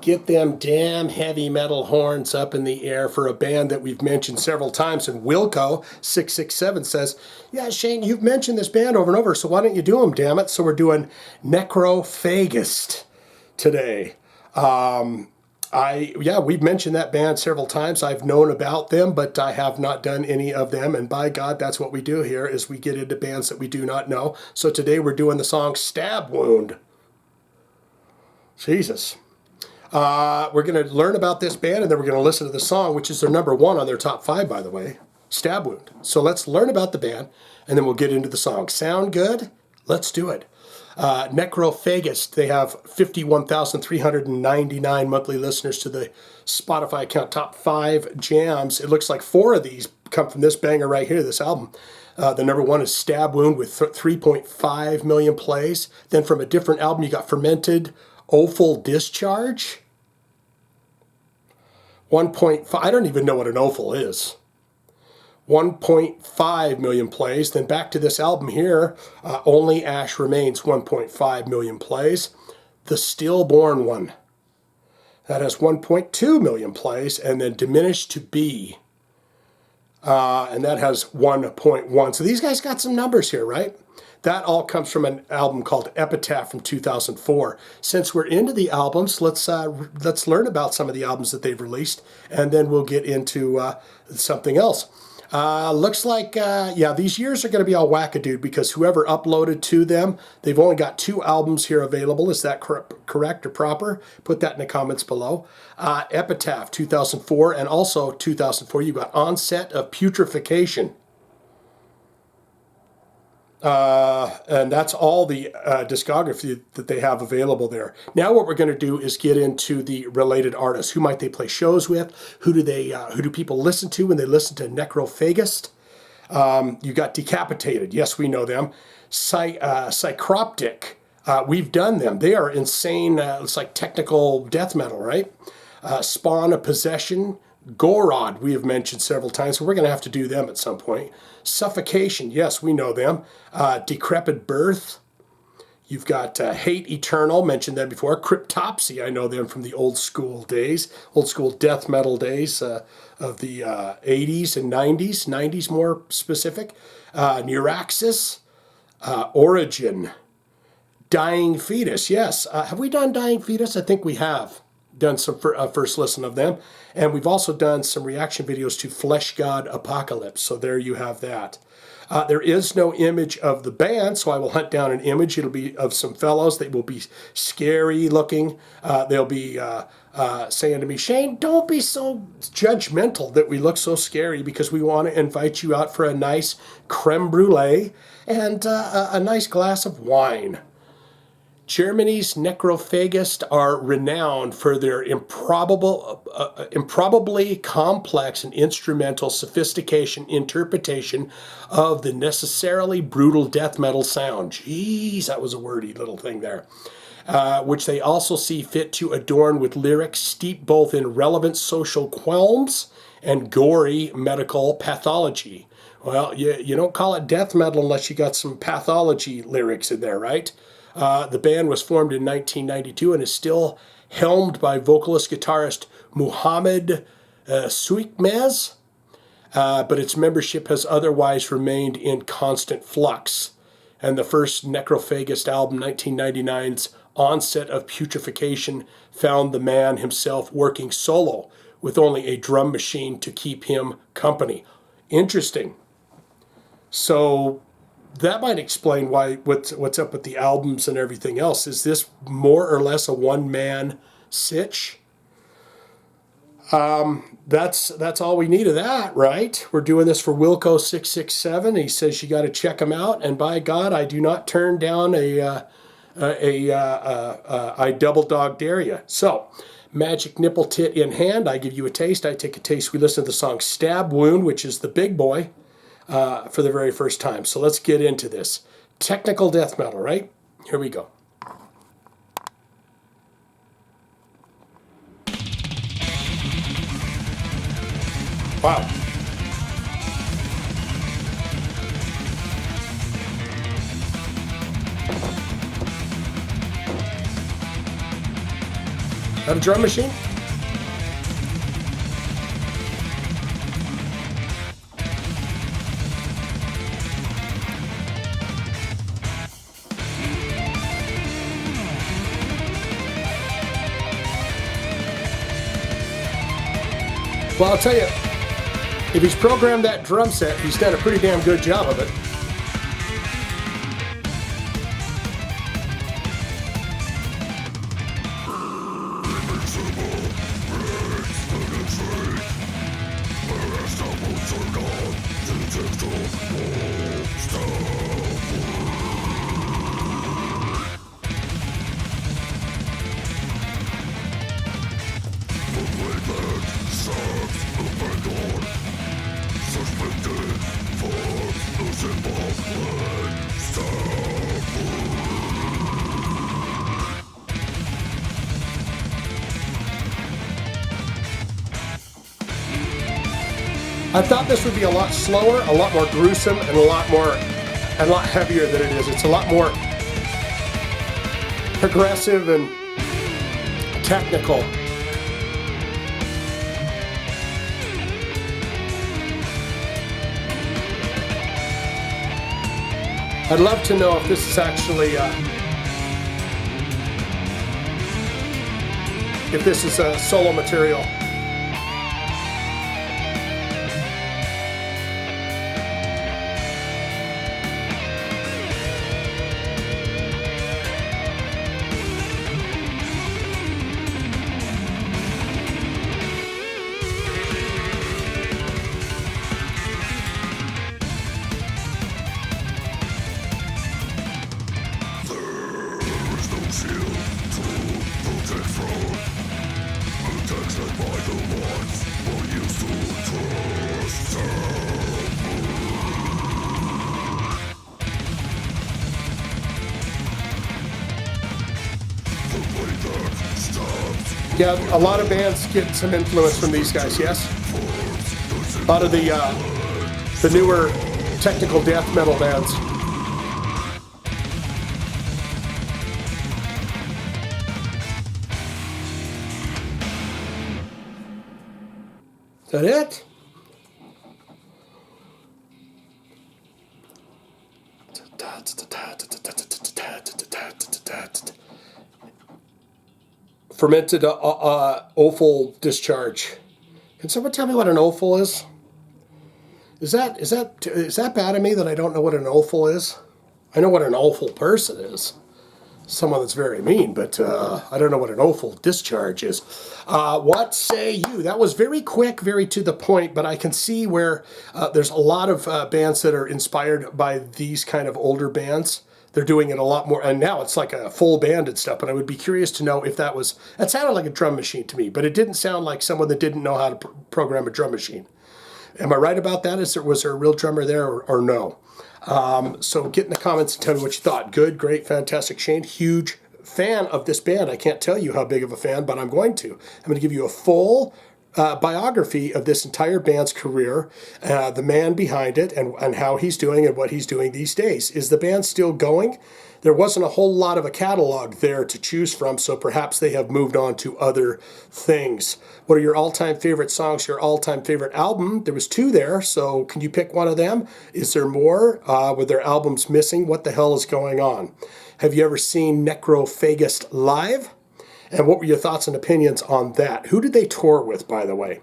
Get them damn heavy metal horns up in the air for a band that we've mentioned several times. And Wilco667 says, yeah, Shane, you've mentioned this band over and over, so why don't you do them, damn it? So we're doing Necrophagist today. We've mentioned that band several times. I've known about them, but I have not done any of them. And by God, that's what we do here, is we get into bands that we do not know. So today we're doing the song Stabwound. Jesus. We're going to learn about this band, and then we're going to listen to the song, which is their number one on their top 5, by the way, Stabwound. So let's learn about the band, and then we'll get into the song. Sound good? Let's do it. Necrophagist, they have 51,399 monthly listeners to the Spotify account, top 5 jams. It looks like 4 of these come from this banger right here, this album. The number one is Stabwound with 3.5 million plays. Then from a different album, you got Fermented Offal Discharge. 1.5, I don't even know what an offal is. 1.5 million plays. Then back to this album here, Only Ash Remains, 1.5 million plays. The Stillborn one, that has 1.2 million plays. And then Diminished to Be, and that has 1.1. So these guys got some numbers here, right? That all comes from an album called Epitaph from 2004. Since we're into the albums, let's learn about some of the albums that they've released, and then we'll get into something else. Looks like, these years are going to be all wackadood because whoever uploaded to them, they've only got 2 albums here available. Is that correct or proper? Put that in the comments below. Epitaph 2004, and also 2004, you got Onset of Putrefaction. And that's all the discography that they have available there. Now what we're going to do is get into the related artists. Who might they play shows with? Who do people listen to when they listen to Necrophagist? You got Decapitated. Yes, we know them. Psychroptic. We've done them. They are insane. It's like technical death metal, right? Spawn of Possession. Gorod, we have mentioned several times, so we're going to have to do them at some point. Suffocation, yes, we know them. Decrepit Birth. You've got Hate Eternal, mentioned them before. Cryptopsy, I know them from the old school days, old school death metal days of the 80s and 90s more specific. Neuraxis, Origin, Dying Fetus, yes. Have we done Dying Fetus? I think we have done some first listen of them. And we've also done some reaction videos to Flesh God Apocalypse. So there you have that. There is no image of the band, so I will hunt down an image. It'll be of some fellows. They will be scary looking. They'll be saying to me, Shane, don't be so judgmental that we look so scary, because we want to invite you out for a nice creme brulee and a nice glass of wine. Germany's Necrophagist are renowned for their improbably complex and instrumental sophistication interpretation of the necessarily brutal death metal sound. Jeez, that was a wordy little thing there. Which they also see fit to adorn with lyrics steeped both in relevant social qualms and gory medical pathology. Well, you don't call it death metal unless you got some pathology lyrics in there, right? The band was formed in 1992 and is still helmed by vocalist-guitarist Muhammed Suiçmez, but its membership has otherwise remained in constant flux. And the first Necrophagist album, 1999's Onset of Putrefaction, found the man himself working solo with only a drum machine to keep him company. Interesting. So that might explain why what's up with the albums and everything else. Is this more or less a one-man sitch? That's all we need of that, right? We're doing this for Wilco667. He says you got to check him out, and by God, I do not turn down I double dog dare you. So, Magic Nipple Tit in hand, I give you a taste. I take a taste. We listen to the song Stabwound, which is the big boy. For the very first time. So let's get into this. Technical death metal, right? Here we go. Wow. That a drum machine? Well, I'll tell you, if he's programmed that drum set, he's done a pretty damn good job of it. I thought this would be a lot slower, a lot more gruesome, and a lot heavier than it is. It's a lot more progressive and technical. I'd love to know if this is actually if this is solo material. Yeah, a lot of bands get some influence from these guys, yes? A lot of the newer technical death metal bands. Is that it? Fermented offal discharge. Can someone tell me what an offal is? Is that bad of me that I don't know what an offal is? I know what an offal person is. Someone that's very mean, but I don't know what an offal discharge is. What say you? That was very quick, very to the point, but I can see where there's a lot of bands that are inspired by these kind of older bands. They're doing it a lot more, and now it's like a full band and stuff, but I would be curious to know if that sounded like a drum machine to me, but it didn't sound like someone that didn't know how to program a drum machine. Am I right about that? Was there a real drummer there or no? So get in the comments and tell me what you thought. Good, great, fantastic. Shane, huge fan of this band. I can't tell you how big of a fan, but I'm going to. I'm going to give you a full biography of this entire band's career, the man behind it, and how he's doing and what he's doing these days. Is the band still going? There wasn't a whole lot of a catalog there to choose from, so perhaps they have moved on to other things. What are your all-time favorite songs, your all-time favorite album? There was 2 there, so can you pick one of them? Is there more? Were there albums missing? What the hell is going on? Have you ever seen Necrophagist live? And what were your thoughts and opinions on that? Who did they tour with, by the way?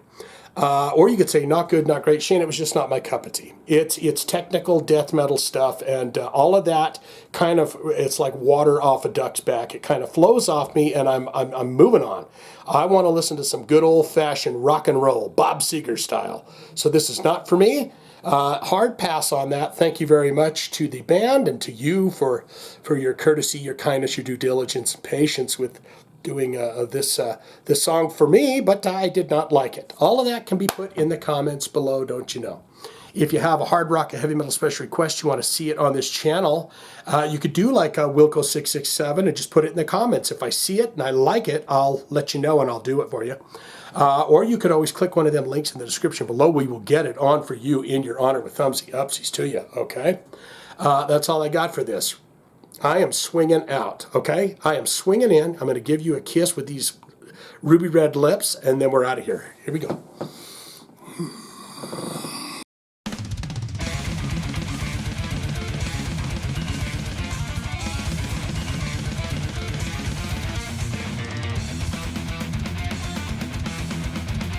Or you could say, not good, not great. Shane, it was just not my cup of tea. It's technical death metal stuff, and all of that kind of, it's like water off a duck's back. It kind of flows off me, and I'm moving on. I want to listen to some good old-fashioned rock and roll, Bob Seger style. So this is not for me. Hard pass on that. Thank you very much to the band and to you for your courtesy, your kindness, your due diligence, and patience with doing this song for me, but I did not like it. All of that can be put in the comments below, don't you know? If you have a hard rock, a heavy metal special request, you want to see it on this channel, you could do like a Wilco667 and just put it in the comments. If I see it and I like it, I'll let you know and I'll do it for you. Or you could always click one of them links in the description below. We will get it on for you in your honor with thumbsy upsies to you, okay? That's all I got for this. I am swinging out, okay? I am swinging in. I'm going to give you a kiss with these ruby red lips, and then we're out of here. Here we go.